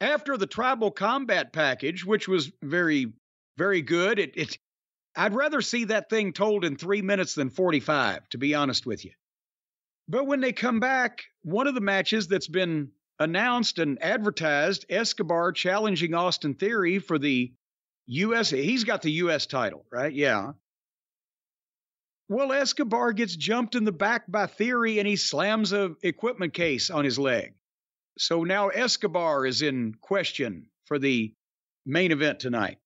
after the tribal combat package, which was very, very good, I'd rather see that thing told in 3 minutes than 45, to be honest with you. But when they come back, one of the matches that's been announced and advertised, Escobar challenging Austin Theory for the U.S. He's got the U.S. title, right? Yeah. Well, Escobar gets jumped in the back by Theory, and he slams a equipment case on his leg. So now Escobar is in question for the main event tonight.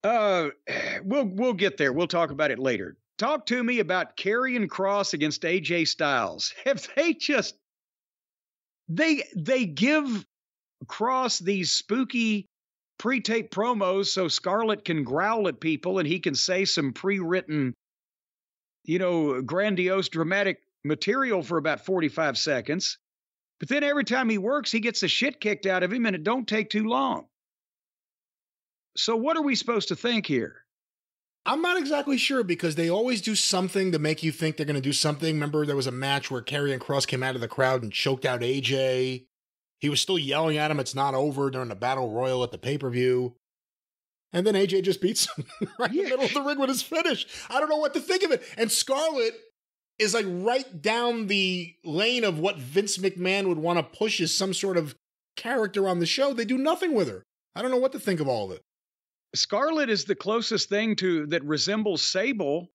We'll get there. We'll talk about it later. Talk to me about Karrion Kross against AJ Styles. Have they just they give Kross these spooky pre-tape promos so Scarlett can growl at people and he can say some pre-written, grandiose dramatic material for about 45 seconds. But then every time he works, he gets the shit kicked out of him, and it don't take too long. So what are we supposed to think here? I'm not exactly sure, because they always do something to make you think they're going to do something. Remember, there was a match where Karrion Kross came out of the crowd and choked out AJ. He was still yelling at him, "It's not over," during the Battle Royal at the pay-per-view. And then AJ just beats him right in the middle of the ring with his finish. I don't know what to think of it. And Scarlett is like right down the lane of what Vince McMahon would want to push as some sort of character on the show. They do nothing with her. I don't know what to think of all of it. Scarlett is the closest thing that resembles Sable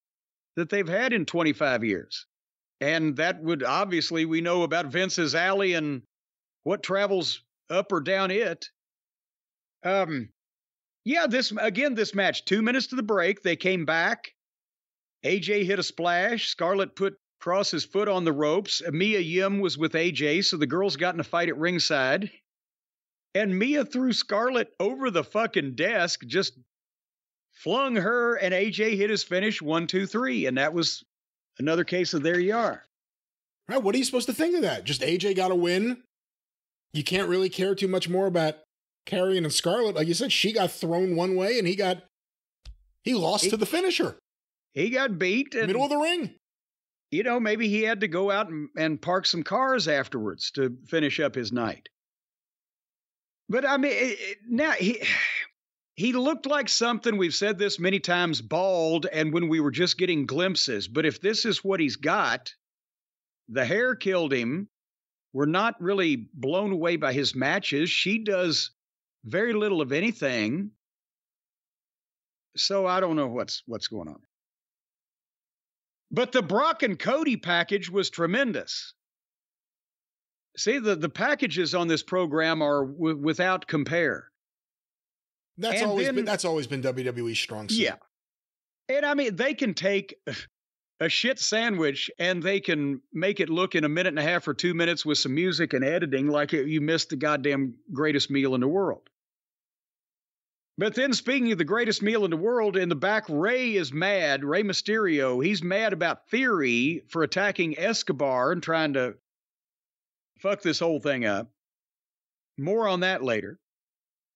that they've had in 25 years. And that would obviously, we know about Vince's alley and what travels up or down it. This match, 2 minutes to the break, they came back. AJ hit a splash. Scarlett put Kross's foot on the ropes. Mia Yim was with AJ, so the girls got in a fight at ringside. And Mia threw Scarlett over the fucking desk, just flung her, and AJ hit his finish, 1, 2, 3. And that was another case of there you are. Right, what are you supposed to think of that? Just AJ got a win? You can't really care too much more about Karrion and Scarlett. Like you said, she got thrown one way, and he lost to the finisher. He got beat. Middle of the ring. Maybe he had to go out and park some cars afterwards to finish up his night. But I mean, now he looked like something, we've said this many times, bald, and when we were just getting glimpses. But if this is what he's got, the hair killed him. We're not really blown away by his matches. She does very little of anything. So I don't know what's going on. But the Brock and Cody package was tremendous. See, the packages on this program are without compare. That's always been WWE's strong suit. Yeah. And I mean, they can take a shit sandwich and they can make it look in a minute and a half or 2 minutes with some music and editing like you missed the goddamn greatest meal in the world. But then, speaking of the greatest meal in the world, in the back, Rey is mad. Rey Mysterio, he's mad about Theory for attacking Escobar and trying to fuck this whole thing up. More on that later.